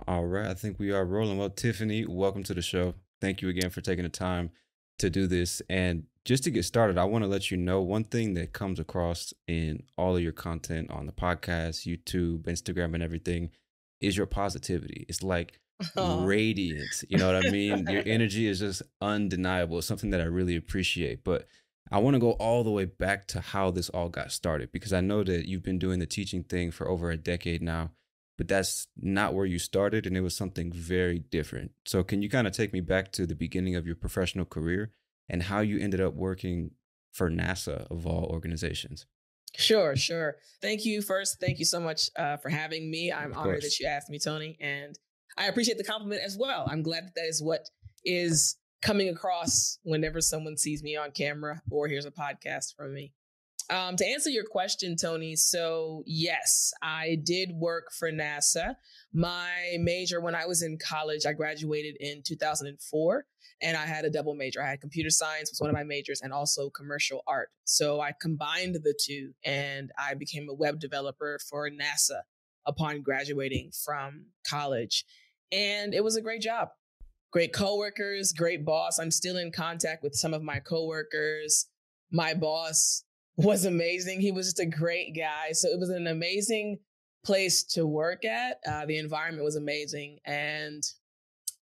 All right, I think we are rolling. Well, Tiffany, welcome to the show. Thank you again for taking the time to do this. And just to get started, I want to let you know one thing that comes across in all of your content on the podcast, YouTube, Instagram, and everything is your positivity. It's like Oh. radiant. You know what I mean? Your energy is just undeniable. It's something that I really appreciate. But I want to go all the way back to how this all got started because I know that you've been doing the teaching thing for over a decade now, but that's not where you started and it was something very different. So can you kind of take me back to the beginning of your professional career and how you ended up working for NASA of all organizations? Sure, sure. Thank you first. Thank you so much for having me. I'm Of honored course. that you asked me, Tony, and I appreciate the compliment as well. I'm glad that that is what is coming across whenever someone sees me on camera or hears a podcast from me. To answer your question, Tony, so yes, I did work for NASA. My major when I was in college, I graduated in 2004, and I had a double major. I had computer science was one of my majors and also commercial art. So I combined the two and I became a web developer for NASA upon graduating from college. And it was a great job. Great coworkers, great boss. I'm still in contact with some of my coworkers. My boss was amazing. He was just a great guy. So it was an amazing place to work at. The environment was amazing. And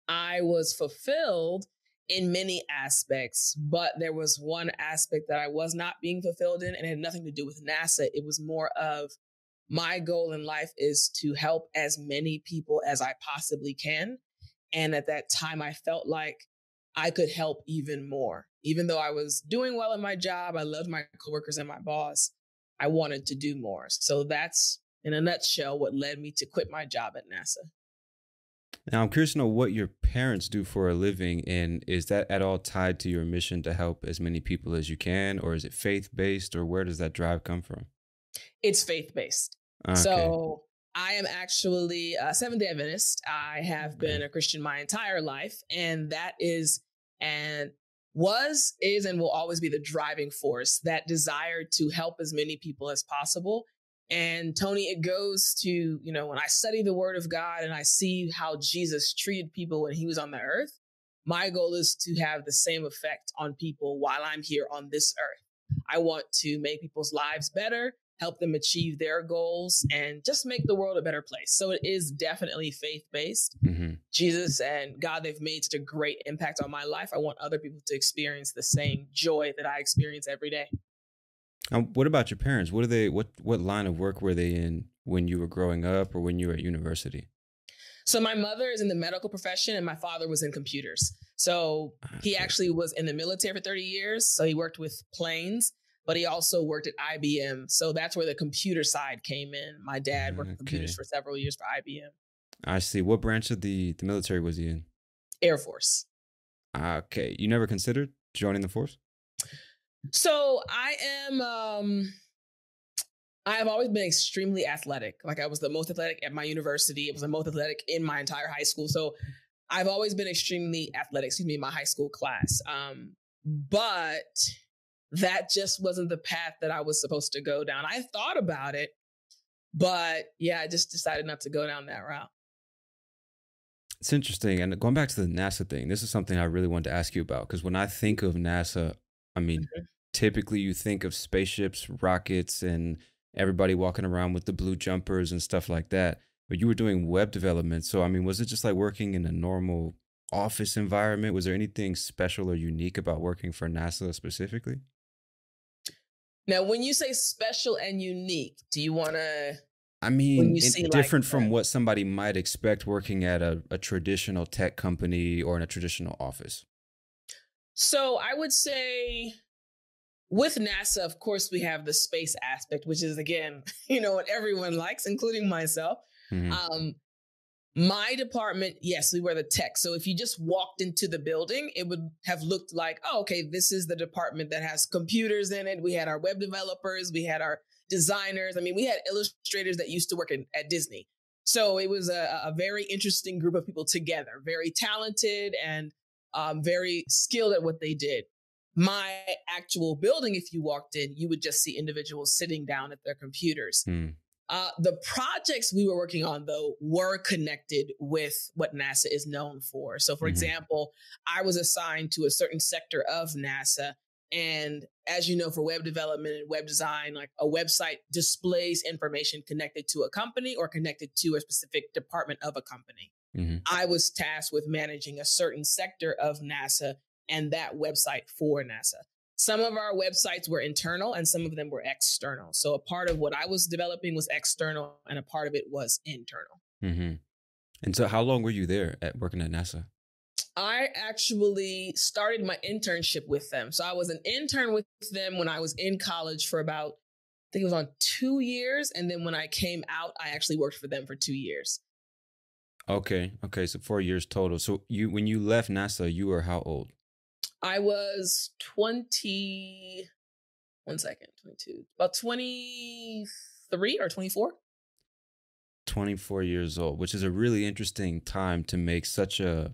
I was fulfilled in many aspects, but there was one aspect that I was not being fulfilled in, and it had nothing to do with NASA. It was more of my goal in life is to help as many people as I possibly can. And at that time, I felt like I could help even more. Even though I was doing well in my job, I loved my coworkers and my boss, I wanted to do more. So that's, in a nutshell, what led me to quit my job at NASA. Now I'm curious to know what your parents do for a living and is that at all tied to your mission to help as many people as you can or is it faith based or where does that drive come from? It's faith based. Okay. So I am actually a Seventh day Adventist. I have Okay. been a Christian my entire life, and that is and was, is, and will always be the driving force, that desire to help as many people as possible. And Tony, it goes to, when I study the word of God and I see how Jesus treated people when he was on the earth, my goal is to have the same effect on people while I'm here on this earth. I want to make people's lives better, help them achieve their goals, and just make the world a better place. So it is definitely faith based. Hmm. Jesus and God, they've made such a great impact on my life. I want other people to experience the same joy that I experience every day. What about your parents? What line of work were they in when you were growing up or when you were at university? So my mother is in the medical profession and my father was in computers. So he Okay. actually was in the military for 30 years. So he worked with planes, but he also worked at IBM. So that's where the computer side came in. My dad worked with computers Okay. for several years for IBM. I see. What branch of the military was he in? Air Force. Okay. You never considered joining the force? So I have always been extremely athletic. Like I was the most athletic at my university. It was the most athletic in my entire high school. So I've always been extremely athletic, in my high school class. But that just wasn't the path that I was supposed to go down. I thought about it, but yeah, I just decided not to go down that route. It's interesting. And going back to the NASA thing, this is something I really wanted to ask you about because when I think of NASA, I mean, typically you think of spaceships, rockets, and everybody walking around with the blue jumpers and stuff like that. But you were doing web development. So, I mean, was it just like working in a normal office environment? Was there anything special or unique about working for NASA specifically? Now, when you say special and unique, do you want to, I when mean, you see like different from what somebody might expect working at a traditional tech company or in a traditional office. so I would say with NASA, of course, we have the space aspect, which is again, what everyone likes, including myself. Hmm. Um, My department, yes, we were the tech. So if you just walked into the building, it would have looked like, oh, okay, this is the department that has computers in it. We had our web developers, we had our designers. I mean, we had illustrators that used to work at Disney. So it was a very interesting group of people together, very talented and very skilled at what they did. My actual building, if you walked in, you would just see individuals sitting down at their computers. The projects we were working on, though, were connected with what NASA is known for. So, for example, I was assigned to a certain sector of NASA. And as you know, for web development and web design, like a website displays information connected to a company or connected to a specific department of a company. I was tasked with managing a certain sector of NASA and that website for NASA. Some of our websites were internal and some of them were external. So a part of what I was developing was external and a part of it was internal. And so how long were you there working at NASA? I actually started my internship with them. So I was an intern with them when I was in college for about, I think it was on 2 years. And then when I came out, I actually worked for them for 2 years. Okay. So 4 years total. So when you left NASA, you were how old? I was 20, 22, about 23 or 24. 24 years old, which is a really interesting time to make such a,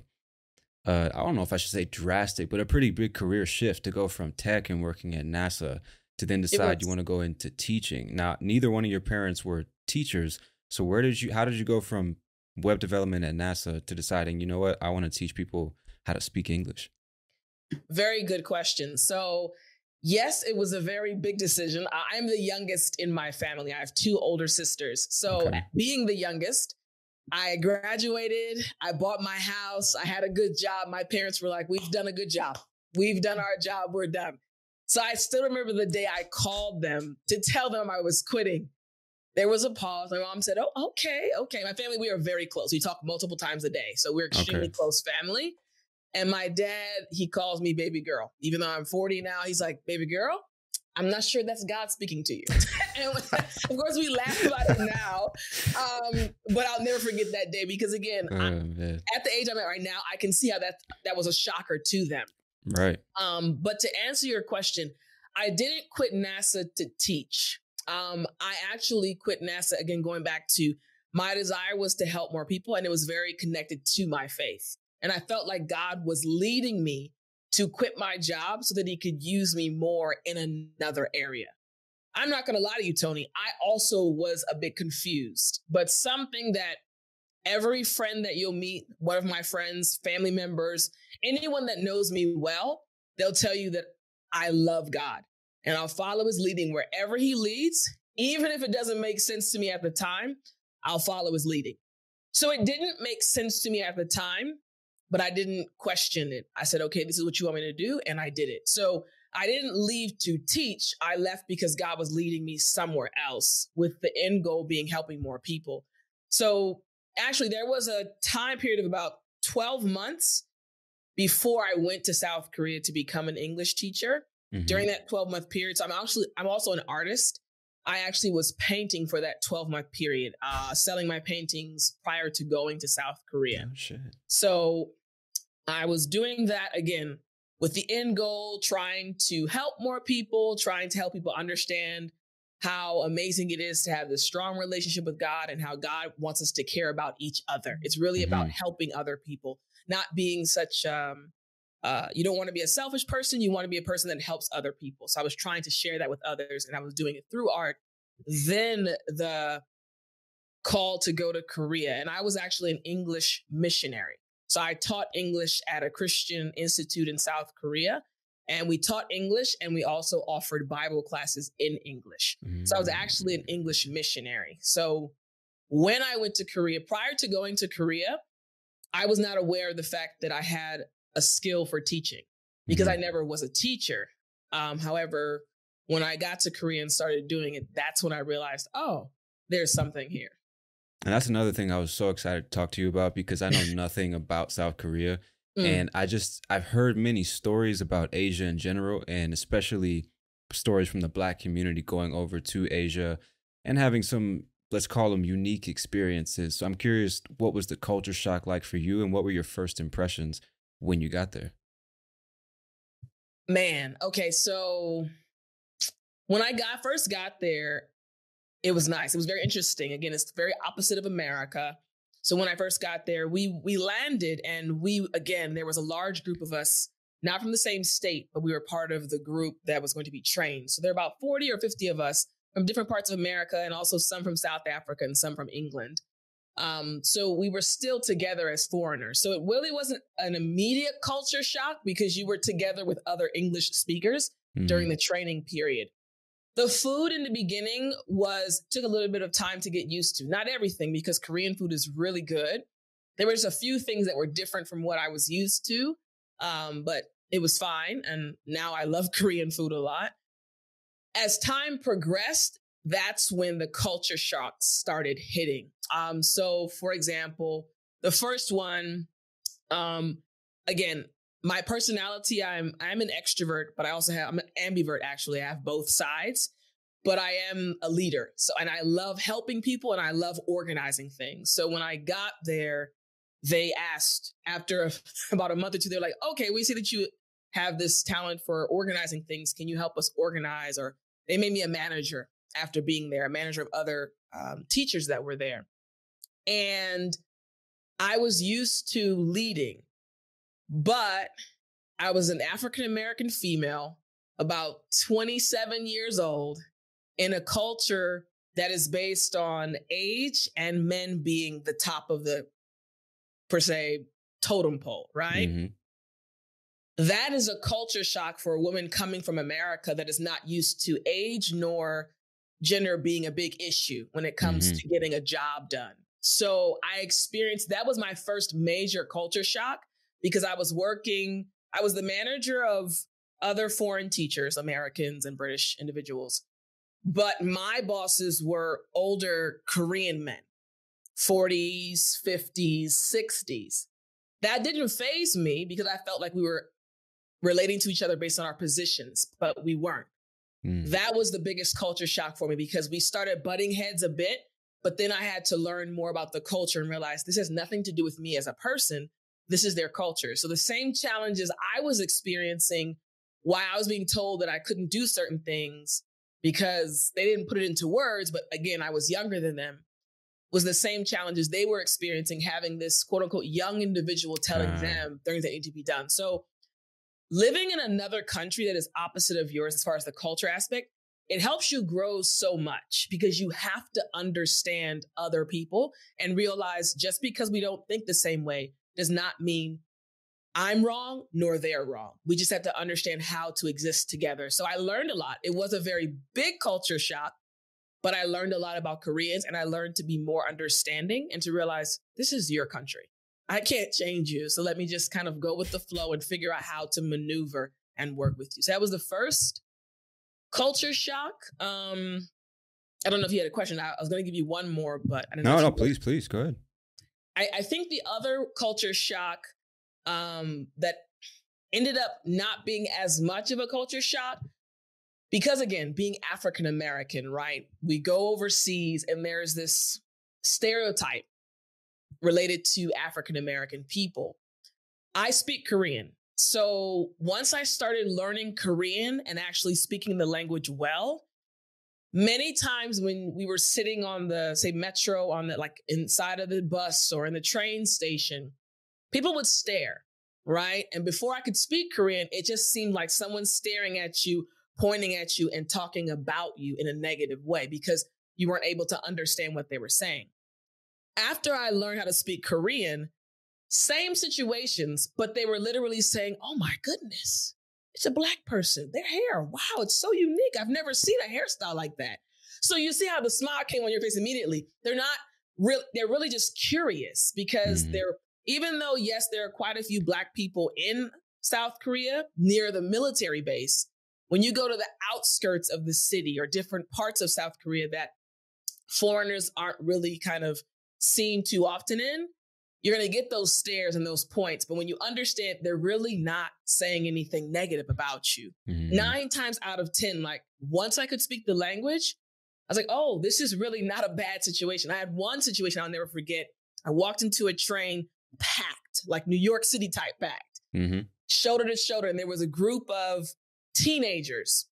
I don't know if I should say drastic, but a pretty big career shift to go from tech and working at NASA to then decide you want to go into teaching. Now, neither one of your parents were teachers. So how did you go from web development at NASA to deciding, you know what, I want to teach people how to speak English? Very good question. So yes, it was a very big decision. I'm the youngest in my family. I have 2 older sisters. So being the youngest, I graduated, I bought my house, I had a good job. My parents were like, we've done a good job. We've done our job, we're done. So I still remember the day I called them to tell them I was quitting. There was a pause. My mom said, oh, okay. My family, we are very close. We talk multiple times a day. So we're extremely close family. And my dad, he calls me baby girl. Even though I'm 40 now, he's like, baby girl, I'm not sure that's God speaking to you. And of course, we laugh about it now. But I'll never forget that day because, again, at the age I'm at right now, I can see how that was a shocker to them. Right. But to answer your question, I didn't quit NASA to teach. I actually quit NASA, again, going back to my desire was to help more people, and it was very connected to my faith. And I felt like God was leading me to quit my job so that he could use me more in another area. I'm not going to lie to you, Tony. I also was a bit confused, but something that every friend that you'll meet, one of my friends, family members, anyone that knows me well, they'll tell you that I love God and I'll follow his leading wherever he leads. Even if it doesn't make sense to me at the time, I'll follow his leading. So it didn't make sense to me at the time, but I didn't question it. I said, okay, this is what you want me to do. And I did it. So I didn't leave to teach. I left because God was leading me somewhere else with the end goal being helping more people. So actually, there was a time period of about 12 months before I went to South Korea to become an English teacher. During that 12-month period. So I'm also an artist. I actually was painting for that 12-month period, selling my paintings prior to going to South Korea. Oh, shit. So I was doing that again with the end goal, trying to help more people, trying to help people understand how amazing it is to have this strong relationship with God and how God wants us to care about each other. It's really about helping other people, not being such, you don't want to be a selfish person. You want to be a person that helps other people. So I was trying to share that with others and I was doing it through art. Then the call to go to Korea, and I was actually an English missionary. So I taught English at a Christian institute in South Korea, and we taught English and we also offered Bible classes in English. So I was actually an English missionary. So when I went to Korea, prior to going to Korea, I was not aware of the fact that I had a skill for teaching because I never was a teacher. However, when I got to Korea and started doing it, that's when I realized, oh, there's something here. And that's another thing I was so excited to talk to you about because I know nothing about South Korea. And I've heard many stories about Asia in general, and especially stories from the Black community going over to Asia and having some, let's call them, unique experiences. So I'm curious, what was the culture shock like for you, and what were your first impressions when you got there? Man, okay, so when I first got there, it was nice. It was very interesting. Again, it's the very opposite of America. So when I first got there, we landed and there was a large group of us, not from the same state, but we were part of the group that was going to be trained. So there are about 40 or 50 of us from different parts of America and also some from South Africa and some from England. So we were still together as foreigners. So it really wasn't an immediate culture shock because you were together with other English speakers during the training period. The food in the beginning took a little bit of time to get used to. Not everything, because Korean food is really good. There was a few things that were different from what I was used to, but it was fine. And now I love Korean food a lot. As time progressed, that's when the culture shocks started hitting. So, for example, the first one, again, my personality, I'm an extrovert, but I'm an ambivert, actually. I have both sides, but I am a leader. So, and I love helping people and I love organizing things. So when I got there, they asked after about a month or two, they're like, okay, we see that you have this talent for organizing things. Can you help us organize? Or they made me a manager after being there, a manager of other teachers that were there. And I was used to leading. But I was an African-American female, about 27 years old, in a culture that is based on age and men being the top of the, per se, totem pole, right? Mm-hmm. That is a culture shock for a woman coming from America that is not used to age nor gender being a big issue when it comes to getting a job done. So that was my first major culture shock. Because I was the manager of other foreign teachers, Americans and British individuals. But my bosses were older Korean men, 40s, 50s, 60s. That didn't faze me because I felt like we were relating to each other based on our positions, but we weren't. That was the biggest culture shock for me because we started butting heads a bit, but then I had to learn more about the culture and realize this has nothing to do with me as a person. This is their culture. So the same challenges I was experiencing while I was being told that I couldn't do certain things because they didn't put it into words, but again, I was younger than them, was the same challenges they were experiencing, having this quote unquote young individual telling them things that need to be done. So living in another country that is opposite of yours as far as the culture aspect, it helps you grow so much because you have to understand other people and realize just because we don't think the same way does not mean I'm wrong nor they're wrong. We just have to understand how to exist together. So I learned a lot. It was a very big culture shock, but I learned a lot about Koreans and I learned to be more understanding and to realize this is your country. I can't change you. So let me just kind of go with the flow and figure out how to maneuver and work with you. So that was the first culture shock. I don't know if you had a question. I was going to give you one more, but I don't know. No, please, go ahead. I think the other culture shock that ended up not being as much of a culture shock, because again, being African-American, right? We go overseas and there's this stereotype related to African-American people. I speak Korean. So once I started learning Korean and actually speaking the language well, many times when we were sitting on the, say, metro, on the, like inside of the bus or in the train station, people would stare, right? And before I could speak Korean, it just seemed like someone staring at you, pointing at you and talking about you in a negative way because you weren't able to understand what they were saying. After I learned how to speak Korean, same situations, but they were literally saying, oh my goodness, it's a Black person. Their hair, wow, it's so unique. I've never seen a hairstyle like that. So you see how the smile came on your face immediately. They're really just curious because even though, yes, there are quite a few Black people in South Korea near the military base, when you go to the outskirts of the city or different parts of South Korea that foreigners aren't really kind of seen too often in, you're going to get those stares and those points. But when you understand, they're really not saying anything negative about you. 9 times out of 10, like once I could speak the language, I was like, oh, this is really not a bad situation. I had one situation I'll never forget. I walked into a train packed, like New York City type packed, shoulder to shoulder. And there was a group of teenagers,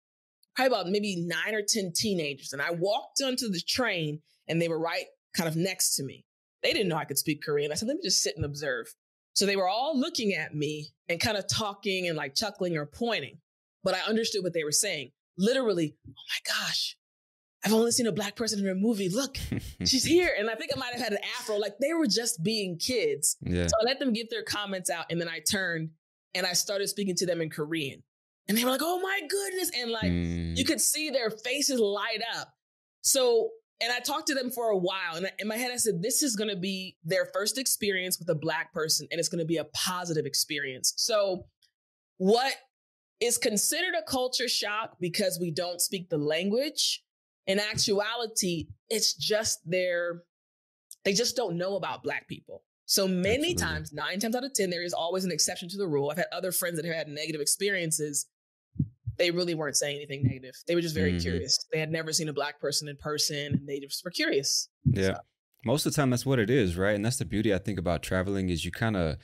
probably about maybe 9 or 10 teenagers. And I walked onto the train and they were right kind of next to me. They didn't know I could speak Korean. I said, let me just sit and observe. So they were all looking at me and kind of talking and like chuckling or pointing, but I understood what they were saying. Literally, oh my gosh, I've only seen a Black person in a movie. Look, she's here. And I think I might have had an afro. Like they were just being kids. Yeah. So I let them get their comments out. And then I turned and I started speaking to them in Korean. And they were like, oh my goodness. And like, you could see their faces light up. So, and I talked to them for a while. And in my head, I said, this is going to be their first experience with a Black person. And it's going to be a positive experience. So what is considered a culture shock because we don't speak the language, in actuality, it's just they just don't know about Black people. So many times, 9 times out of 10, there is always an exception to the rule. I've had other friends that have had negative experiences. They really weren't saying anything negative. They were just very curious. They had never seen a Black person in person and they just were curious. Yeah. So. Most of the time, that's what it is, right? And that's the beauty, I think, about traveling is you kind of,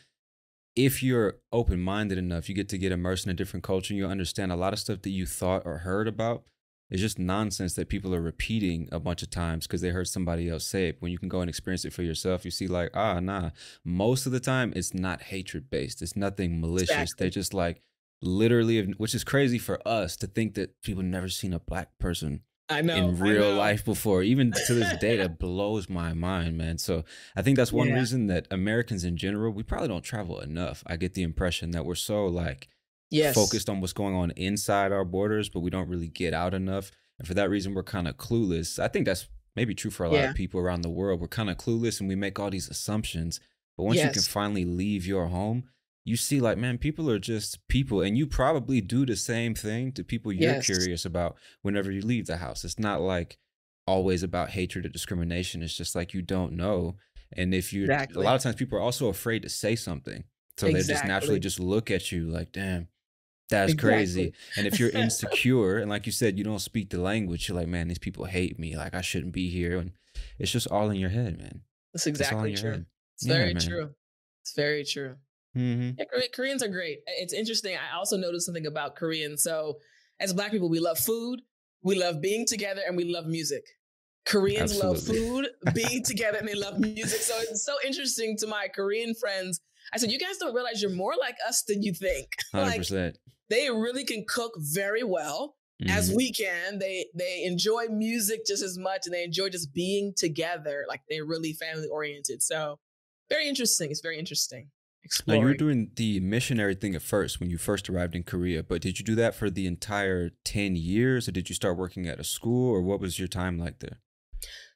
if you're open-minded enough, you get to get immersed in a different culture and you'll understand a lot of stuff that you thought or heard about. It's just nonsense that people are repeating a bunch of times because they heard somebody else say it. When you can go and experience it for yourself, you see like, nah. Most of the time, it's not hatred-based. It's nothing malicious. Exactly. They're just like literally, which is crazy for us to think that people never seen a Black person in real life before. Even to this day, that blows my mind, man. So I think that's one reason that Americans in general, we probably don't travel enough. I get the impression that we're so like, focused on what's going on inside our borders, but we don't really get out enough. And for that reason, we're kind of clueless. I think that's maybe true for a lot of people around the world. We're kind of clueless and we make all these assumptions. But once you can finally leave your home, you see like, man, people are just people. And you probably do the same thing to people you're curious about whenever you leave the house. It's not like always about hatred or discrimination. It's just like you don't know. And if you, a lot of times people are also afraid to say something. So they just naturally just look at you like, damn. That's crazy. And if you're insecure and like you said, you don't speak the language, you're like, man, these people hate me. Like I shouldn't be here. And it's just all in your head, man. That's exactly true. It's very true. It's very true. Yeah, Koreans are great. It's interesting. I also noticed something about Koreans. So as Black people, we love food, we love being together, and we love music. Koreans love food, being together, and they love music. So it's so interesting to my Korean friends. I said, you guys don't realize you're more like us than you think. 100%. Like, they really can cook very well as we can. They enjoy music just as much and they enjoy just being together. Like they're really family oriented. So very interesting. It's very interesting. Exploring. Now you were doing the missionary thing at first when you first arrived in Korea, but did you do that for the entire 10 years or did you start working at a school or what was your time like there?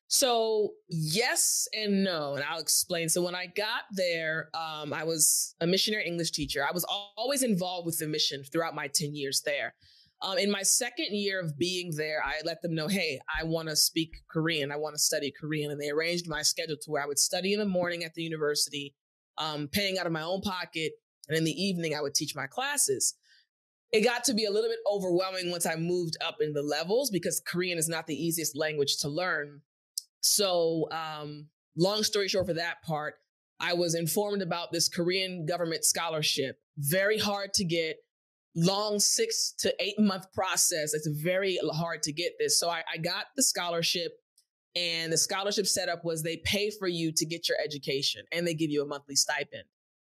So yes and no, and I'll explain. So when I got there, I was a missionary English teacher. I was always involved with the mission throughout my 10 years there. In my second year of being there, I let them know, hey, I want to speak Korean. I want to study Korean. And they arranged my schedule to where I would study in the morning at the university, paying out of my own pocket. And in the evening, I would teach my classes. It got to be a little bit overwhelming once I moved up in the levels because Korean is not the easiest language to learn. So long story short for that part, I was informed about this Korean government scholarship. Very hard to get, long 6 to 8 month process. It's very hard to get this. So I got the scholarship and the scholarship setup was they pay for you to get your education and they give you a monthly stipend.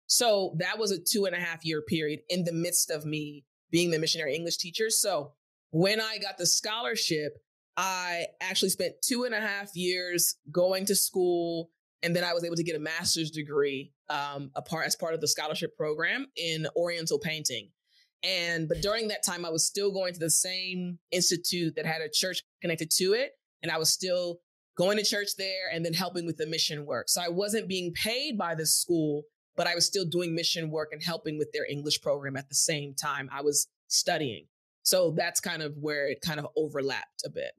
So that was a 2.5 year period in the midst of me being the missionary English teacher. So when I got the scholarship, I actually spent 2.5 years going to school, and then I was able to get a master's degree as part of the scholarship program in Oriental painting. But during that time, I was still going to the same institute that had a church connected to it, and I was still going to church there and then helping with the mission work. So I wasn't being paid by the school, but I was still doing mission work and helping with their English program at the same time I was studying. So that's kind of where it kind of overlapped a bit.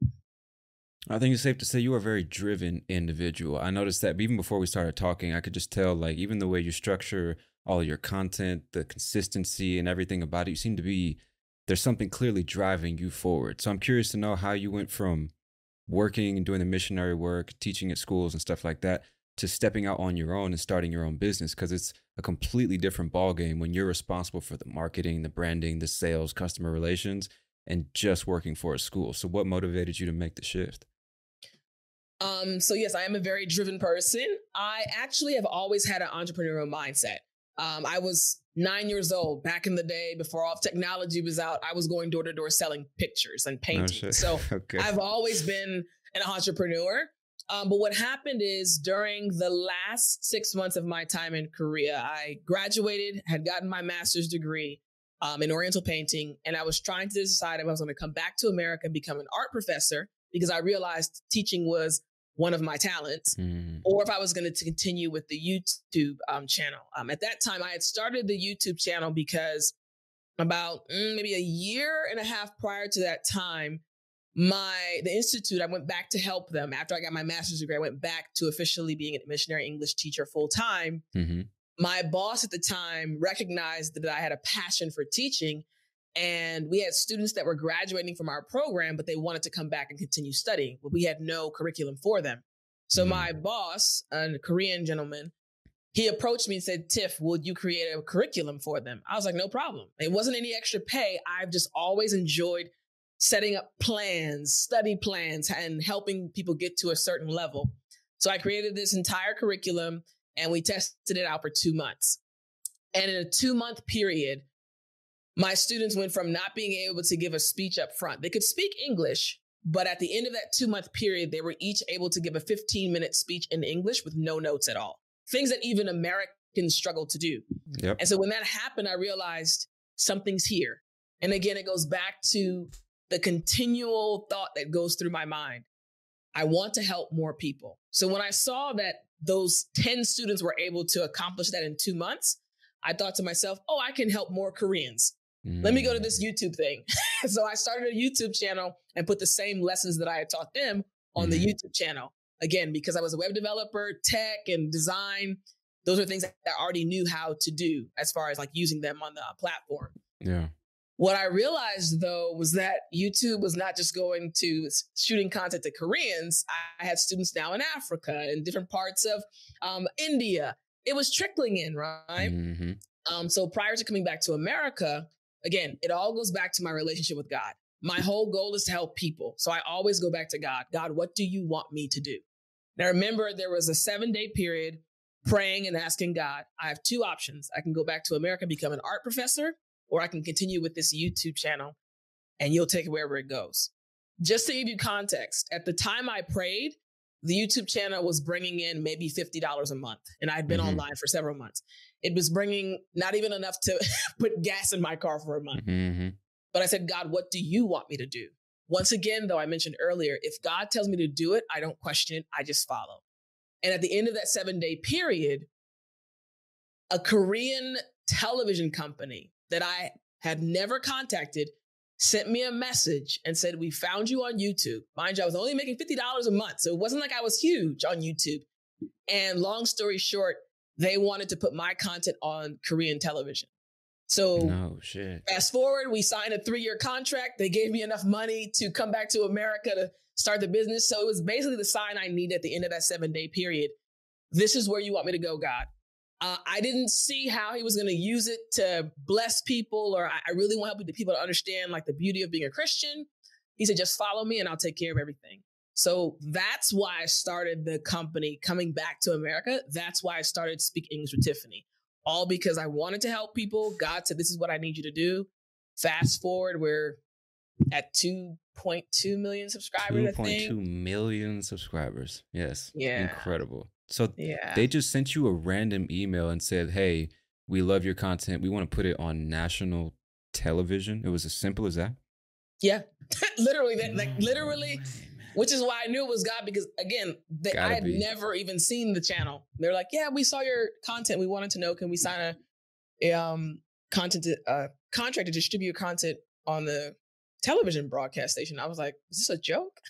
I think it's safe to say you are a very driven individual. I noticed that even before we started talking, I could just tell, like, even the way you structure all of your content, the consistency and everything about it, you seem to be, there's something clearly driving you forward. So I'm curious to know how you went from working and doing the missionary work, teaching at schools and stuff like that, to stepping out on your own and starting your own business, because it's a completely different ballgame when you're responsible for the marketing, the branding, the sales, customer relations, and just working for a school. So what motivated you to make the shift? So yes, I am a very driven person. I actually have always had an entrepreneurial mindset. I was 9 years old back in the day before all technology was out. I was going door to door selling pictures and painting. shit. So Okay. I've always been an entrepreneur. But what happened is during the last 6 months of my time in Korea, I graduated, had gotten my master's degree in Oriental painting. And I was trying to decide if I was going to come back to America and become an art professor because I realized teaching was one of my talents, or if I was going to continue with the YouTube channel. At that time, I had started the YouTube channel because about maybe a year and a half prior to that time, the institute, I went back to help them. After I got my master's degree, I went back to officially being a missionary English teacher full time. My boss at the time recognized that I had a passion for teaching, and we had students that were graduating from our program, but they wanted to come back and continue studying, but we had no curriculum for them. So my boss, a Korean gentleman, he approached me and said, Tiff, would you create a curriculum for them? I was like, no problem. It wasn't any extra pay. I've just always enjoyed setting up plans, study plans, and helping people get to a certain level. So I created this entire curriculum and we tested it out for 2 months. And in a 2-month period, my students went from not being able to give a speech up front. They could speak English, but at the end of that 2-month period, they were each able to give a 15-minute speech in English with no notes at all. Things that even Americans struggle to do. Yep. And so when that happened, I realized something's here. And again, it goes back to the continual thought that goes through my mind. I want to help more people. So when I saw that those 10 students were able to accomplish that in 2 months, I thought to myself, oh, I can help more Koreans. Let me go to this YouTube thing. So I started a YouTube channel and put the same lessons that I had taught them on the YouTube channel. Again, because I was a web developer, tech and design, those are things that I already knew how to do as far as like using them on the platform. Yeah. What I realized, though, was that YouTube was not just going to shooting content to Koreans. I had students now in Africa and different parts of India. It was trickling in, right? So prior to coming back to America, again, it all goes back to my relationship with God. My whole goal is to help people. So I always go back to God. God, what do you want me to do? Now, remember, there was a 7-day period praying and asking God, I have 2 options. I can go back to America, become an art professor, or I can continue with this YouTube channel and you'll take it wherever it goes. Just to give you context, at the time I prayed, the YouTube channel was bringing in maybe $50 a month. And I'd been online for several months. It was bringing not even enough to put gas in my car for a month. But I said, God, what do you want me to do? Once again, though, I mentioned earlier, if God tells me to do it, I don't question it. I just follow. And at the end of that 7-day period, a Korean television company that I had never contacted sent me a message and said, we found you on YouTube. Mind you, I was only making $50 a month. So it wasn't like I was huge on YouTube. And long story short, they wanted to put my content on Korean television. So fast forward, we signed a 3-year contract. They gave me enough money to come back to America to start the business. So it was basically the sign I needed at the end of that 7-day period. This is where you want me to go, God. I didn't see how he was going to use it to bless people, or I really want to help people to understand like the beauty of being a Christian. He said, just follow me and I'll take care of everything. So that's why I started the company coming back to America. That's why I started Speak English with Tiffani. All because I wanted to help people. God said, this is what I need you to do. Fast forward, we're at 2.2 million subscribers, I think. 2.2 million subscribers. Yes. Yeah. Incredible. So they just sent you a random email and said, hey, we love your content. We want to put it on national television. It was as simple as that? Yeah. Literally, which is why I knew it was God, because again, I had never even seen the channel. They're like, yeah, we saw your content. We wanted to know, can we sign a contract to distribute content on the television broadcast station? I was like, is this a joke?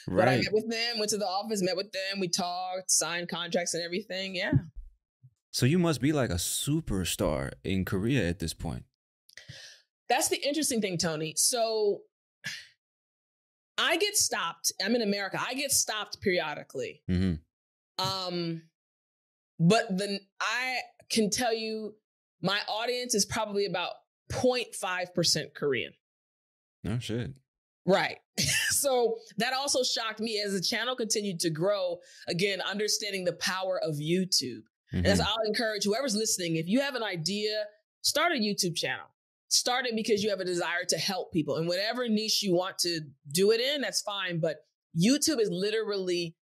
But I met with them, went to the office, met with them. We talked, signed contracts and everything. Yeah. So you must be like a superstar in Korea at this point. That's the interesting thing, Tony. So I get stopped. I'm in America. I get stopped periodically. But I can tell you my audience is probably about 0.5% Korean. No shit. Right. So that also shocked me as the channel continued to grow. Again, understanding the power of YouTube. And Mm-hmm. that's, I'll encourage whoever's listening, if you have an idea, start a YouTube channel. Start it because you have a desire to help people. And whatever niche you want to do it in, that's fine. But YouTube is literally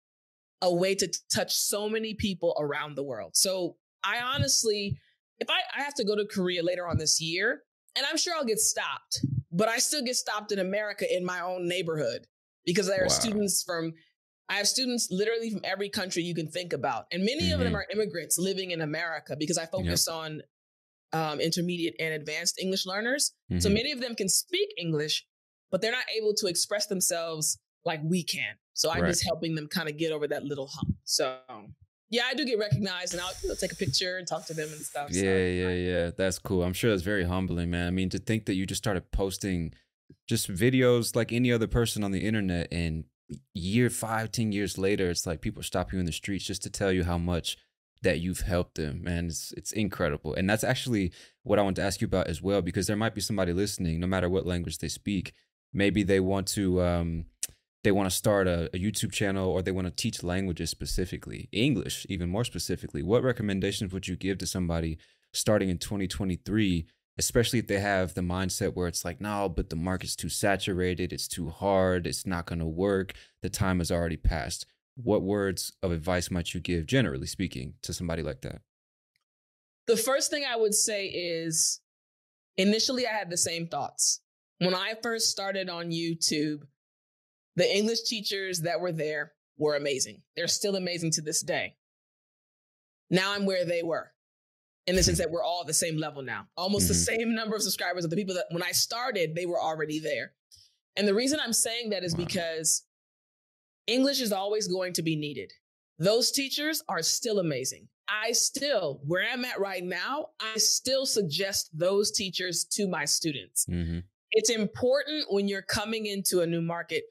a way to touch so many people around the world. So I honestly, if I have to go to Korea later on this year, and I'm sure I'll get stopped, but I still get stopped in America in my own neighborhood because there are students I have students literally from every country you can think about. And many of them are immigrants living in America because I focus on intermediate and advanced English learners. So many of them can speak English, but they're not able to express themselves like we can. So I'm just helping them kind of get over that little hump. So yeah, I do get recognized, and I'll take a picture and talk to them and stuff. Yeah. That's cool. I'm sure that's very humbling, man. I mean, to think that you just started posting just videos like any other person on the internet, and 5-10 years later, it's like people stop you in the streets just to tell you how much that you've helped them, man. It's incredible. And that's actually what I want to ask you about as well, because there might be somebody listening, no matter what language they speak. Maybe they want to start a YouTube channel, or they want to teach languages, specifically English, even more specifically. What recommendations would you give to somebody starting in 2023, especially if they have the mindset where it's like, no, but the market's too saturated, it's too hard, it's not going to work, the time has already passed? What words of advice might you give, generally speaking, to somebody like that? The first thing I would say is, initially I had the same thoughts. When I first started on YouTube, the English teachers that were there were amazing. They're still amazing to this day. Now I'm where they were, in the sense that we're all at the same level now. Almost the same number of subscribers of the people that when I started, they were already there. And the reason I'm saying that is because English is always going to be needed. Those teachers are still amazing. Where I'm at right now, I still suggest those teachers to my students. It's important when you're coming into a new market,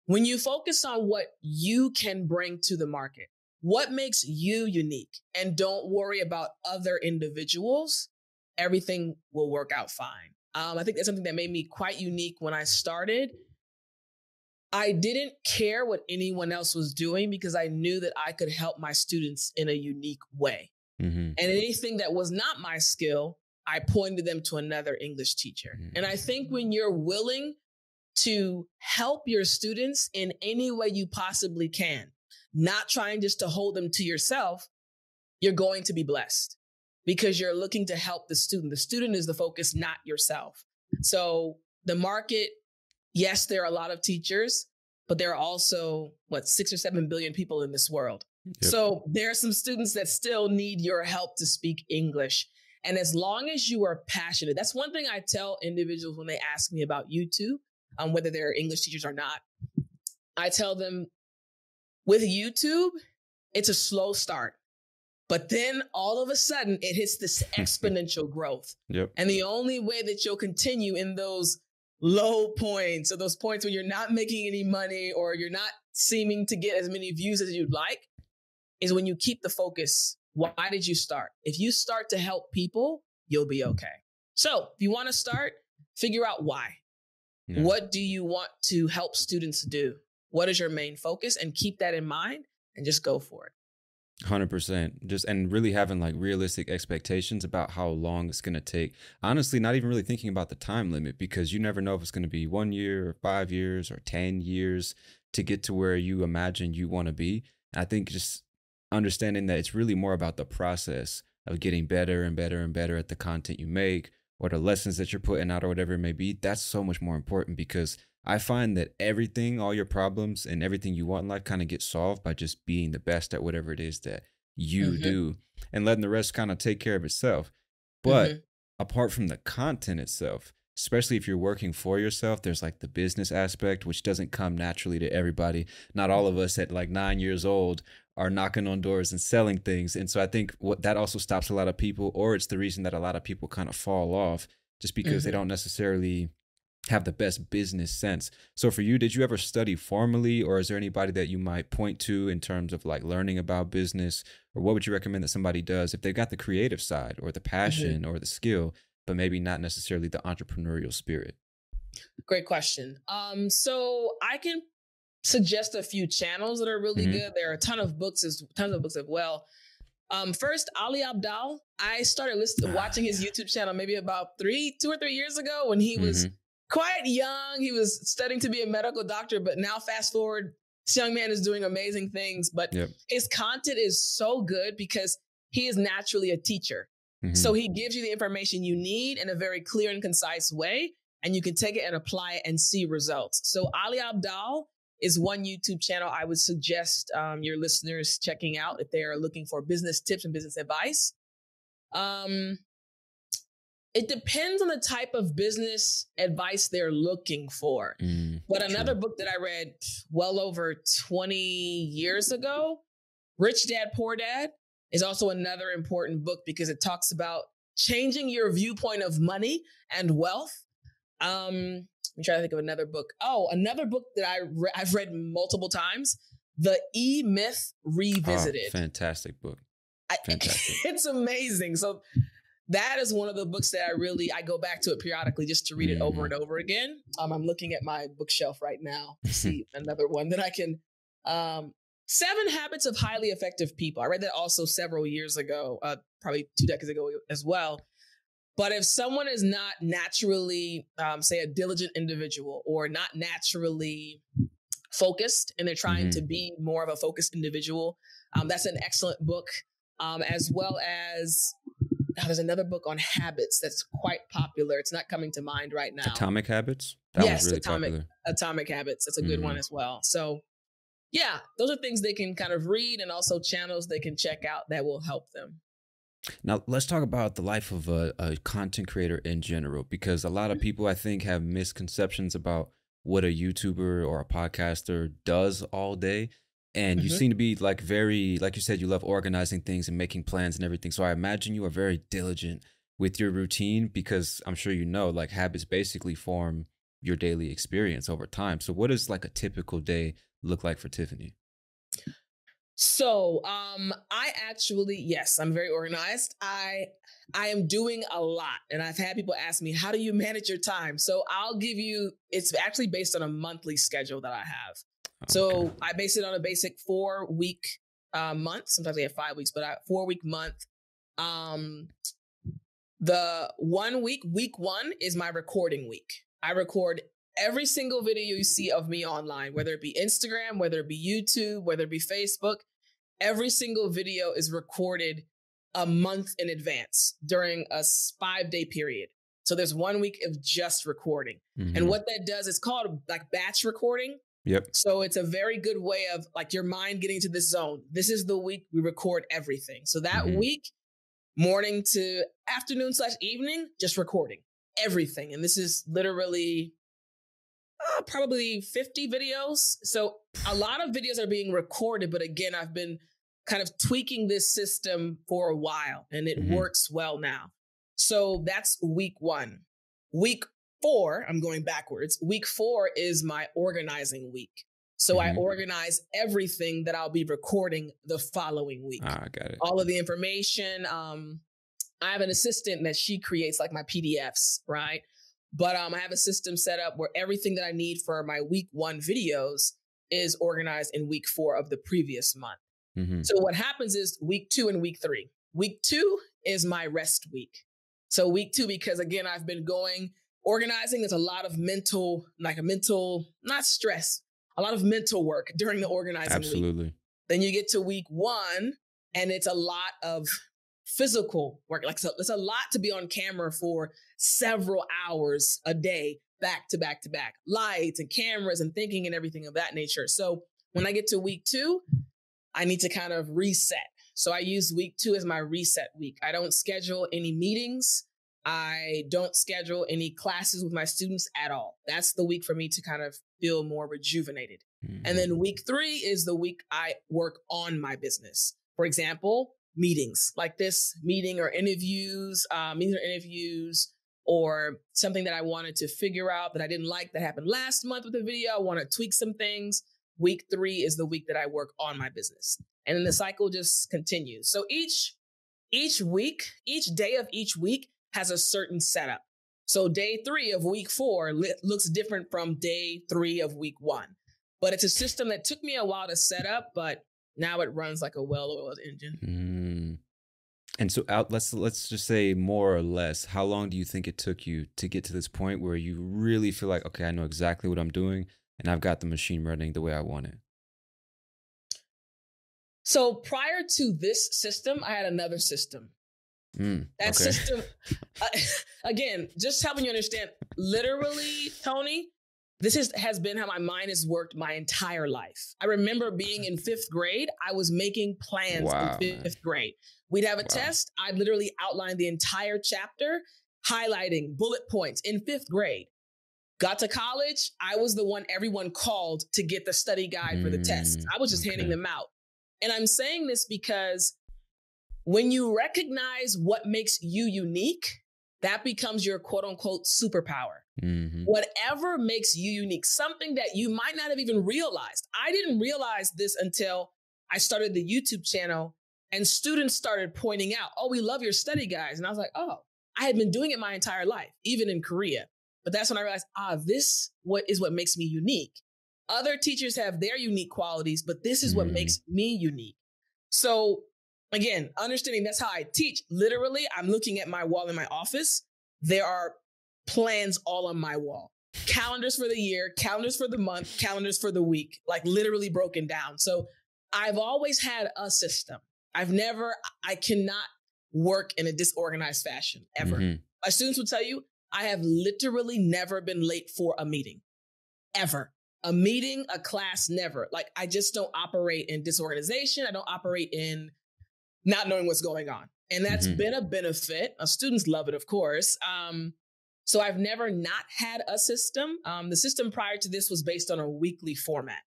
when you focus on what you can bring to the market, what makes you unique, and don't worry about other individuals, everything will work out fine. I think that's something that made me quite unique when I started. I didn't care what anyone else was doing because I knew that I could help my students in a unique way. And anything that was not my skill, I pointed them to another English teacher. And I think when you're willing to help your students in any way you possibly can, not trying just to hold them to yourself, you're going to be blessed because you're looking to help the student. The student is the focus, not yourself. So the market, yes, there are a lot of teachers, but there are also, 6 or 7 billion people in this world. So there are some students that still need your help to speak English. And as long as you are passionate, that's one thing I tell individuals when they ask me about YouTube, whether they're English teachers or not. I tell them, with YouTube, it's a slow start. But then all of a sudden, it hits this exponential growth. And the only way that you'll continue in those low points, or those points where you're not making any money or you're not seeming to get as many views as you'd like, is when you keep the focus. Why did you start? If you start to help people, you'll be okay. So if you want to start, figure out why. What do you want to help students do? What is your main focus? And keep that in mind and just go for it. 100%. And really having like realistic expectations about how long it's going to take. Honestly, not even really thinking about the time limit, because you never know if it's going to be 1 year or 5 years or 10 years to get to where you imagine you want to be. I think just understanding that it's really more about the process of getting better and better and better at the content you make, or the lessons that you're putting out, or whatever it may be. That's so much more important, because I find that everything, all your problems and everything you want in life kind of gets solved by just being the best at whatever it is that you do, and letting the rest kind of take care of itself. But apart from the content itself, especially if you're working for yourself, there's like the business aspect, which doesn't come naturally to everybody. Not all of us at like 9 years old are knocking on doors and selling things. And so I think what that also stops a lot of people, or it's the reason that a lot of people kind of fall off, just because they don't necessarily have the best business sense. So for you, did you ever study formally, or is there anybody that you might point to in terms of like learning about business? Or what would you recommend that somebody does if they've got the creative side or the passion or the skill, but maybe not necessarily the entrepreneurial spirit? Great question. So I can suggest a few channels that are really good. There are tons of books as well. First, Ali Abdal. I started watching his YouTube channel maybe about 2 or 3 years ago when he was quite young. He was studying to be a medical doctor, but now fast forward, this young man is doing amazing things. But his content is so good because he is naturally a teacher. So he gives you the information you need in a very clear and concise way, and you can take it and apply it and see results. So Ali Abdal is one YouTube channel I would suggest your listeners checking out if they are looking for business tips and business advice. It depends on the type of business advice they're looking for. But another book that I read well over 20 years ago, Rich Dad, Poor Dad, is also another important book because it talks about changing your viewpoint of money and wealth. Let me try to think of another book. Oh, another book that I've read multiple times, The E-Myth Revisited. Oh, fantastic book. Fantastic. It's amazing. So that is one of the books that I go back to it periodically just to read it over and over again. I'm looking at my bookshelf right now to see another one that I can. 7 Habits of Highly Effective People. I read that also several years ago, probably 2 decades ago as well. But if someone is not naturally, say, a diligent individual or not naturally focused and they're trying to be more of a focused individual, that's an excellent book. As well as there's another book on habits that's quite popular. It's not coming to mind right now. Atomic Habits? That was really popular. Atomic Habits. That's a good one as well. So yeah, those are things they can kind of read and also channels they can check out that will help them. Now, let's talk about the life of a content creator in general, because a lot of people, I think, have misconceptions about what a YouTuber or a podcaster does all day. And you seem to be like you said, you love organizing things and making plans and everything. So I imagine you are very diligent with your routine because I'm sure like habits basically form your daily experience over time. So what does like a typical day look like for Tiffani? So, I actually, yes, I'm very organized. I am doing a lot, and I've had people ask me, how do you manage your time? So I'll give you, it's actually based on a monthly schedule that I have. Okay. So I base it on a basic 4-week month. Sometimes we have 5 weeks, but 4-week month. The 1 week, week 1 is my recording week. I record every single video you see of me online, whether it be Instagram, whether it be YouTube, whether it be Facebook, every single video is recorded a month in advance during a 5-day period. So there's 1 week of just recording. And what that does is called like batch recording. Yep. So it's a very good way of like your mind getting to this zone. This is the week we record everything. So that week, morning to afternoon/evening, just recording everything. And this is literally probably 50 videos. So a lot of videos are being recorded, but again, I've been kind of tweaking this system for a while and it works well now. So that's week 1. Week 4, I'm going backwards. Week 4 is my organizing week. So I organize everything that I'll be recording the following week. I got it. All of the information. I have an assistant that she creates like my PDFs, right? But I have a system set up where everything that I need for my week 1 videos is organized in week 4 of the previous month. So what happens is week 2 and week 3. Week 2 is my rest week. So week 2, because again, I've been organizing. There's a lot of not stress, a lot of mental work during the organizing week. Then you get to week 1 and it's a lot of physical work. Like, so it's a lot to be on camera for several hours a day, back to back to back, lights and cameras and thinking and everything of that nature. So when I get to week 2, I need to kind of reset. So I use week 2 as my reset week. I don't schedule any meetings. I don't schedule any classes with my students at all. That's the week for me to kind of feel more rejuvenated. And then week 3 is the week I work on my business. For example, meetings like this meeting or interviews, or something that I wanted to figure out that I didn't like that happened last month with the video. I want to tweak some things. Week 3 is the week that I work on my business. And then the cycle just continues. So each week, each day of each week has a certain setup. So day 3 of week 4 looks different from day 3 of week 1. But it's a system that took me a while to set up, but now it runs like a well-oiled engine. And so let's just say more or less, how long do you think it took you to get to this point where you really feel like, okay, I know exactly what I'm doing and I've got the machine running the way I want it? So prior to this system, I had another system. That Okay. system, uh, again, just helping you understand, literally, Tony, has been how my mind has worked my entire life. I remember being in fifth grade. I was making plans Wow, in man. fifth grade. We'd have a Wow. test. I'd literally outline the entire chapter, highlighting bullet points in fifth grade. Got to college. I was the one everyone called to get the study guide for the tests. I was just handing Okay. them out. And I'm saying this because when you recognize what makes you unique, that becomes your quote unquote superpower. Whatever makes you unique, something that you might not have even realized. I didn't realize this until I started the YouTube channel and students started pointing out, oh, we love your study guides. And I was like, oh, I had been doing it my entire life, even in Korea. But that's when I realized, this is what makes me unique. Other teachers have their unique qualities, but this is what makes me unique. So again, understanding that's how I teach. Literally, I'm looking at my wall in my office. There are plans all on my wall. Calendars for the year, calendars for the month, calendars for the week, like literally broken down. So I've always had a system. I cannot work in a disorganized fashion ever. My students will tell you, I have literally never been late for a meeting, ever. A meeting, a class, never. Like, I just don't operate in disorganization. I don't operate in not knowing what's going on. And that's been a benefit. Students love it, of course. So I've never not had a system. The system prior to this was based on a weekly format.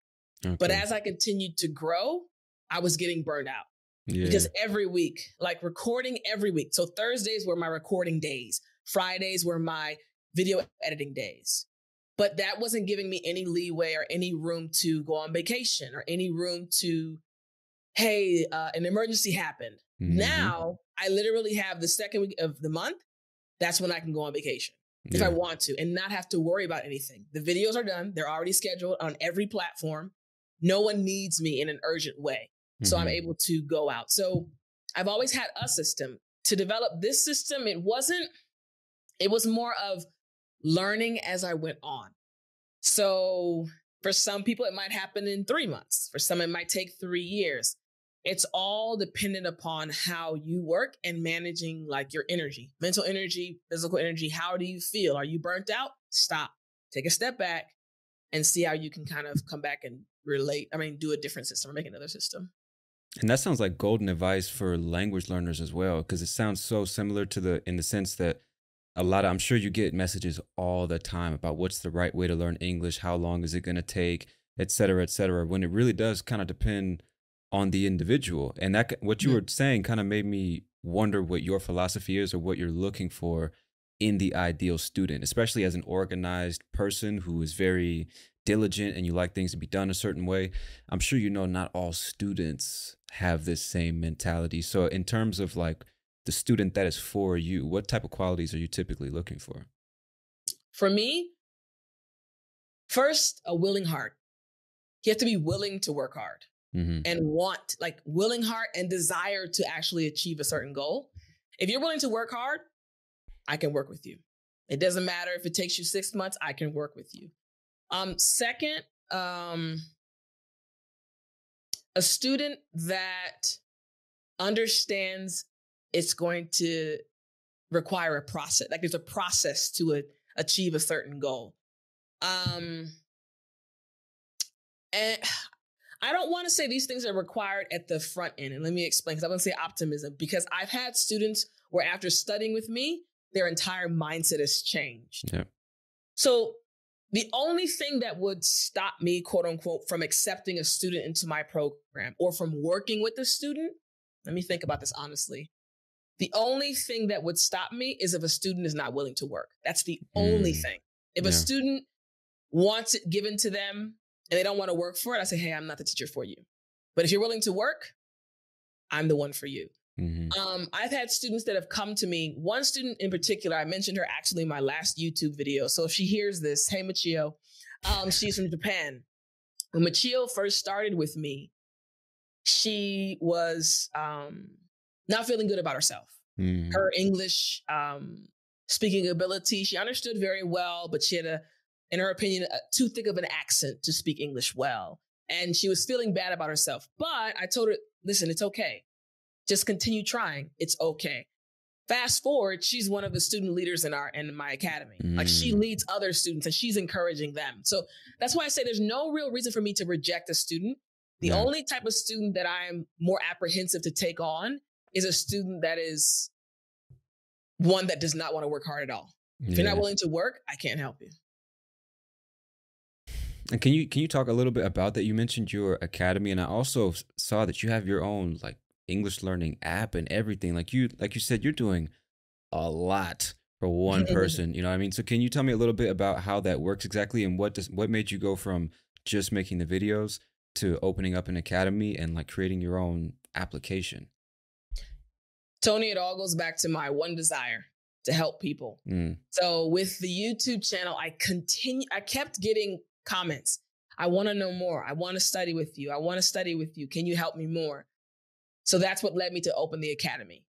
Okay. But as I continued to grow, I was getting burned out. Yeah. Because every week, like recording every week. So Thursdays were my recording days. Fridays were my video editing days. But that wasn't giving me any leeway or any room to go on vacation or any room to, hey, an emergency happened. Now I literally have the second week of the month. That's when I can go on vacation if I want to and not have to worry about anything. The videos are done. They're already scheduled on every platform. No one needs me in an urgent way. So I'm able to go out. So I've always had a system. To develop this system, it was more of learning as I went on. So for some people, it might happen in 3 months. For some, it might take 3 years. It's all dependent upon how you work and managing like your energy, mental energy, physical energy. How do you feel? Are you burnt out? Stop, take a step back and see how you can kind of come back and do a different system or make another system. And that sounds like golden advice for language learners as well, because it sounds so similar to in the sense that I'm sure you get messages all the time about what's the right way to learn English, how long is it going to take, et cetera, when it really does kind of depend on the individual. And what you were saying kind of made me wonder what your philosophy is or what you're looking for in the ideal student, especially as an organized person who is very diligent and you like things to be done a certain way. I'm sure not all students have this same mentality. So in terms of like the student that is for you, what type of qualities are you typically looking for? For me, first, a willing heart. You have to be willing to work hard and want, like, willing heart and desire to actually achieve a certain goal. If you're willing to work hard, I can work with you. It doesn't matter if it takes you 6 months, I can work with you. Second, a student that understands it's going to require a process. Like, there's a process to achieve a certain goal. And I don't want to say these things are required at the front end. And let me explain, because I want to say optimism, because I've had students where after studying with me, their entire mindset has changed. Yeah. So the only thing that would stop me, quote unquote, from accepting a student into my program or from working with a student, let me think about this honestly. The only thing that would stop me is if a student is not willing to work. That's the only thing. If a student wants it given to them and they don't want to work for it, I say, hey, I'm not the teacher for you. But if you're willing to work, I'm the one for you. I've had students that have come to me. One student in particular, I mentioned her actually in my last YouTube video. So if she hears this, hey, Michio, she's from Japan. When Michio first started with me, she was not feeling good about herself. Her English speaking ability, she understood very well, but she had in her opinion, too thick of an accent to speak English well. And she was feeling bad about herself. But I told her, listen, it's okay. Just continue trying. It's okay. Fast forward, she's one of the student leaders in my academy. Like she leads other students and she's encouraging them. So that's why I say there's no real reason for me to reject a student. The only type of student that I'm more apprehensive to take on is a student that is one that does not want to work hard at all. If you're not willing to work, I can't help you. And can you talk a little bit about that? You mentioned your academy, and I also saw that you have your own like English learning app and everything. Like you said, you're doing a lot for one person. You know what I mean? So can you tell me a little bit about how that works exactly, and what made you go from just making the videos to opening up an academy and like creating your own application? Tony, it all goes back to my one desire to help people. So with the YouTube channel, I kept getting comments. I want to know more. I want to study with you. I want to study with you. Can you help me more? So that's what led me to open the academy,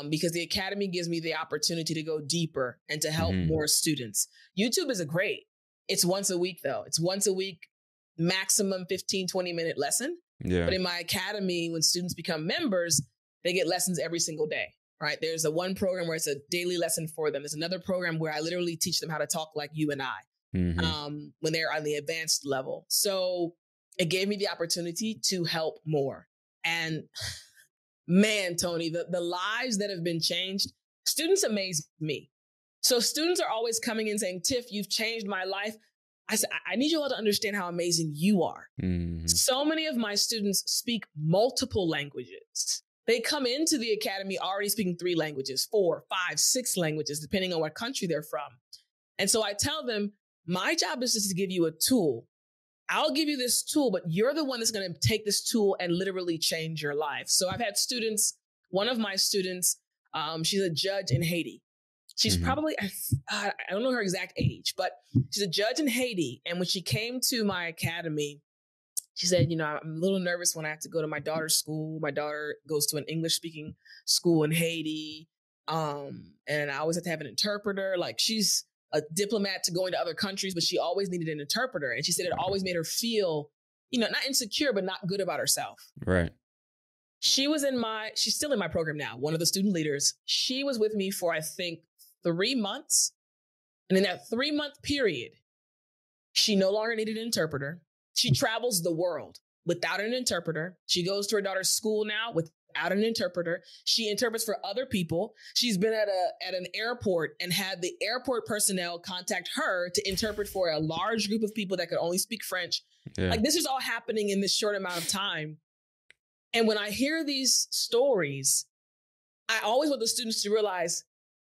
because the academy gives me the opportunity to go deeper and to help more students. YouTube is great. It's once a week, though. It's once a week, maximum 15, 20-minute lesson. But in my academy, when students become members, they get lessons every single day, right? There's one program where it's a daily lesson for them. There's another program where I literally teach them how to talk like you and I. When they're on the advanced level. So it gave me the opportunity to help more. And man, Tony, the lives that have been changed, students amaze me. So students are always coming in saying, Tiff, you've changed my life. I said, I need you all to understand how amazing you are. So many of my students speak multiple languages. They come into the academy already speaking 3 languages, 4, 5, 6 languages, depending on what country they're from. And so I tell them, my job is just to give you a tool. I'll give you this tool, but you're the one that's going to take this tool and literally change your life. So I've had students, one of my students, she's a judge in Haiti. She's probably, I don't know her exact age, but she's a judge in Haiti. And when she came to my academy, she said, you know, I'm a little nervous when I have to go to my daughter's school. My daughter goes to an English speaking school in Haiti. And I always have to have an interpreter. Like she's a diplomat to going to other countries, but she always needed an interpreter. And she said it always made her feel, you know, not insecure, but not good about herself. Right. She's still in my program now, one of the student leaders. She was with me for, I think, 3 months. And in that 3-month period, she no longer needed an interpreter. She travels the world without an interpreter. She goes to her daughter's school now without an interpreter. She interprets for other people. She's been at an airport and had the airport personnel contact her to interpret for a large group of people that could only speak French. Like this is all happening in this short amount of time. And when I hear these stories, I always want the students to realize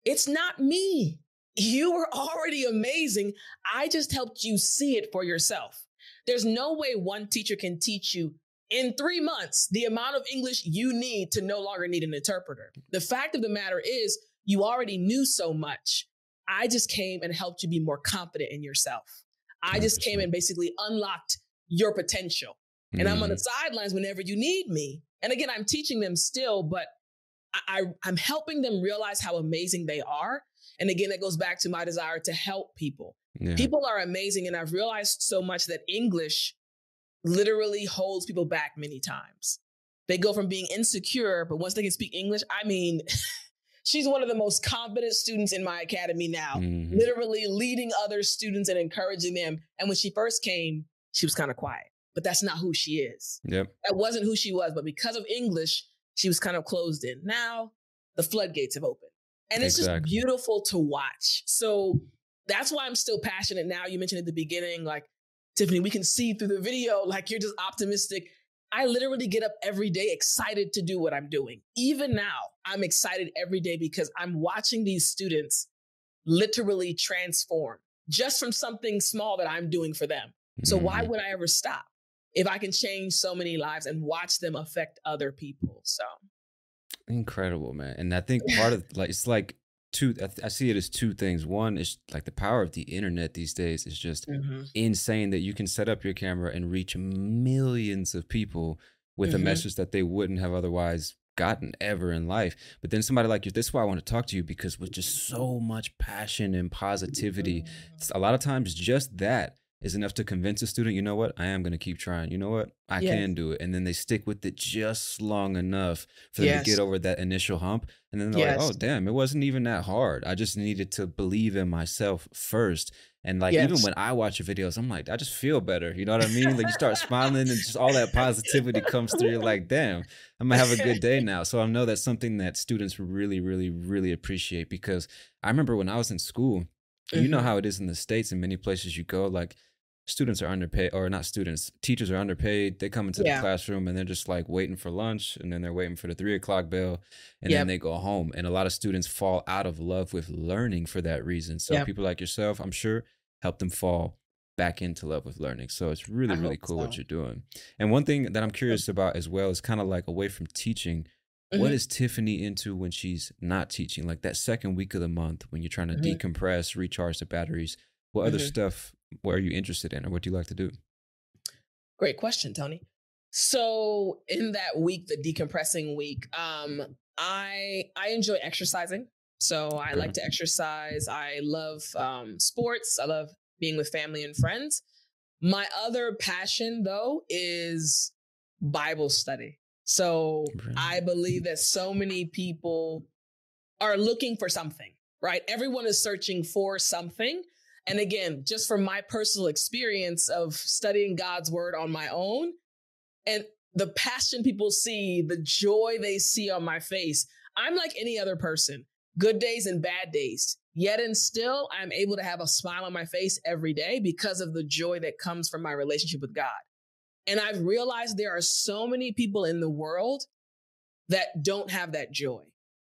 it's not me. You were already amazing. I just helped you see it for yourself. There's no way one teacher can teach you in 3 months the amount of English you need to no longer need an interpreter. The fact of the matter is you already knew so much. I just came and helped you be more confident in yourself. I just came and basically unlocked your potential. And I'm on the sidelines whenever you need me. And again, I'm teaching them still, but I'm helping them realize how amazing they are. And again, that goes back to my desire to help people. People are amazing. And I've realized so much that English literally holds people back many times. They go from being insecure, but once they can speak English, I mean, she's one of the most confident students in my academy now, literally leading other students and encouraging them. And when she first came, she was kind of quiet, but that's not who she is. That wasn't who she was, but because of English, she was kind of closed in. Now the floodgates have opened and it's just beautiful to watch. So that's why I'm still passionate now. You mentioned at the beginning, like, Tiffani, we can see through the video, like you're just optimistic. I literally get up every day excited to do what I'm doing. Even now, I'm excited every day because I'm watching these students literally transform just from something small that I'm doing for them. So why would I ever stop if I can change so many lives and watch them affect other people? So incredible, man. And I think part of like, it's like I see it as 2 things. One is like the power of the internet these days is just insane that you can set up your camera and reach millions of people with a message that they wouldn't have otherwise gotten ever in life. But then somebody like you, this is why I want to talk to you, because with just so much passion and positivity, Mhm. a lot of times just that is enough to convince a student, you know what, I am going to keep trying. You know what, I Yes. can do it. And then they stick with it just long enough for them to Yes. get over that initial hump. And then they're like, Yes. oh, damn, it wasn't even that hard. I just needed to believe in myself first. And like, even Yes. when I watch your videos, I'm like, I just feel better. You know what I mean? Like, you start smiling and just all that positivity comes through. You're like, damn, I'm gonna have a good day now. So I know that's something that students really, really, really appreciate, because I remember when I was in school, you know Mhm. how it is in the States, in many places you go, like students are underpaid, or not students, teachers are underpaid. They come into the Yeah. classroom and they're just like waiting for lunch, and then they're waiting for the 3 o'clock bell, and then Yep. they go home. And a lot of students fall out of love with learning for that reason. So Yep. people like yourself, I'm sure, help them fall back into love with learning. So it's really, I really hope cool what so. you're doing. And one thing that I'm curious about as well is kind of like away from teaching, what Mhm. is Tiffany into when she's not teaching? Like that second week of the month when you're trying to Mhm. decompress, recharge the batteries. What other Mhm. stuff, what are you interested in, or what do you like to do? Great question, Tony. So in that week, the decompressing week, I enjoy exercising. So I Okay. like to exercise. I love sports. I love being with family and friends. My other passion, though, is Bible study. So Really? I believe that so many people are looking for something, right? Everyone is searching for something. And again, just from my personal experience of studying God's word on my own, and the passion people see, the joy they see on my face, I'm like any other person, good days and bad days. Yet and still, I'm able to have a smile on my face every day because of the joy that comes from my relationship with God. And I've realized there are so many people in the world that don't have that joy.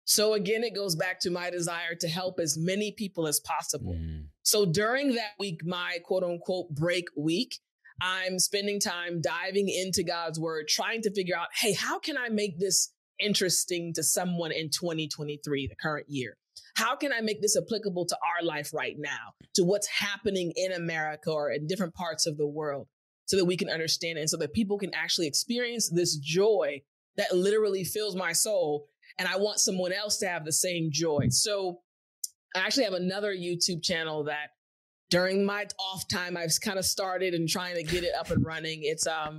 So again, it goes back to my desire to help as many people as possible. Mm, So during that week, my quote unquote break week, I'm spending time diving into God's word, trying to figure out, hey, how can I make this interesting to someone in 2023, the current year? How can I make this applicable to our life right now, to what's happening in America or in different parts of the world, so that we can understand it and so that people can actually experience this joy that literally fills my soul. And I want someone else to have the same joy. So I actually have another YouTube channel that during my off time I've kind of started and trying to get it up and running. It's I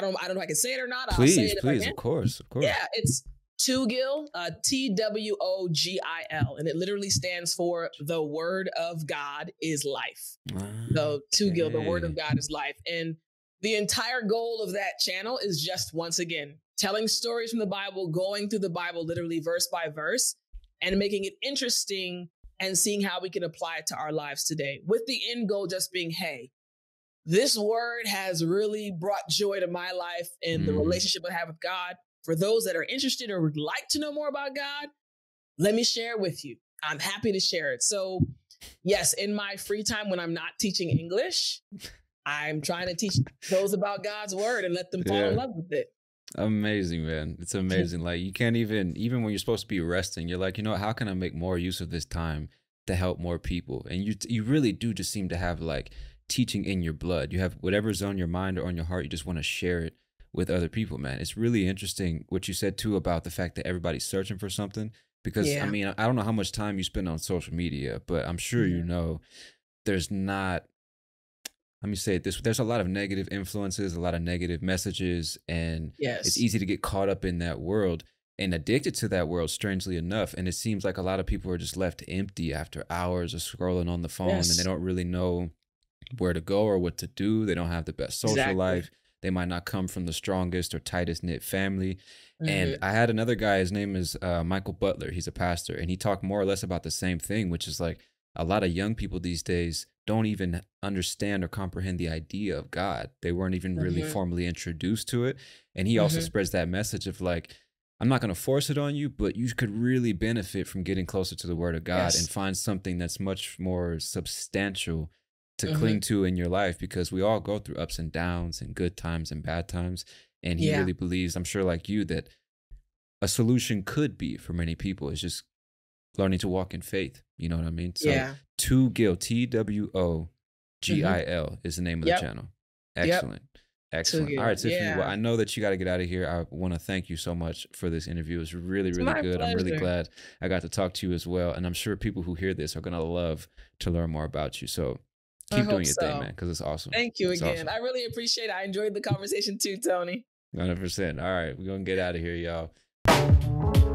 don't know if I can say it or not. I'll say please, it if I please, can. of course, of course. Yeah, it's Tugil, Twogil, and it literally stands for the Word of God is life. The Tugil, the Word of Okay. God is life, and the entire goal of that channel is just once again telling stories from the Bible, going through the Bible literally verse by verse, and making it interesting and seeing how we can apply it to our lives today. With the end goal just being, hey, this word has really brought joy to my life and the Mm, relationship I have with God. For those that are interested or would like to know more about God, let me share it with you. I'm happy to share it. So, yes, in my free time when I'm not teaching English, I'm trying to teach those about God's word and let them fall in yeah. love with it. Amazing, man. It's amazing. Like you can't even when you're supposed to be resting, you're like, you know what, how can I make more use of this time to help more people? And you really do just seem to have like teaching in your blood. You have whatever's on your mind or on your heart, you just want to share it with other people, man. It's really interesting what you said too about the fact that everybody's searching for something. Because I Yeah. mean, I don't know how much time you spend on social media, but I'm sure you Mhm. know there's not, let me say it this, there's a lot of negative influences, a lot of negative messages, and it's Yes. easy to get caught up in that world and addicted to that world, strangely enough. And it seems like a lot of people are just left empty after hours of scrolling on the phone, and they Yes. don't really know where to go or what to do. They don't have the best social Exactly. life. They might not come from the strongest or tightest knit family. And Hmm. I had another guy, his name is Michael Butler. He's a pastor, and he talked more or less about the same thing, which is like a lot of young people these days don't even understand or comprehend the idea of God. They weren't even really Hmm. formally introduced to it. And he also Hmm. spreads that message of like, I'm not going to force it on you, but you could really benefit from getting closer to the word of God and Yes. find something that's much more substantial to cling Hmm. to in your life, because we all go through ups and downs and good times and bad times. And he Yeah. really believes, I'm sure like you, that a solution could be for many people is just learning to walk in faith. You know what I mean? So Yeah. Tugil, Twogil Hmm. is the name of the Yep. channel. Yep. Excellent. Too Excellent. All good. right, Tiffany. Well, Yeah. I know that you got to get out of here. I want to thank you so much for this interview. It was really, It's really my good. I'm really pleasure. glad I got to talk to you as well. And I'm sure people who hear this are going to love to learn more about you. So I keep hope doing your thing, so. man, because it's awesome. Thank you It's again. awesome. I really appreciate it. I enjoyed the conversation too, Tony. 100%. All right, we're going to get out of here, y'all.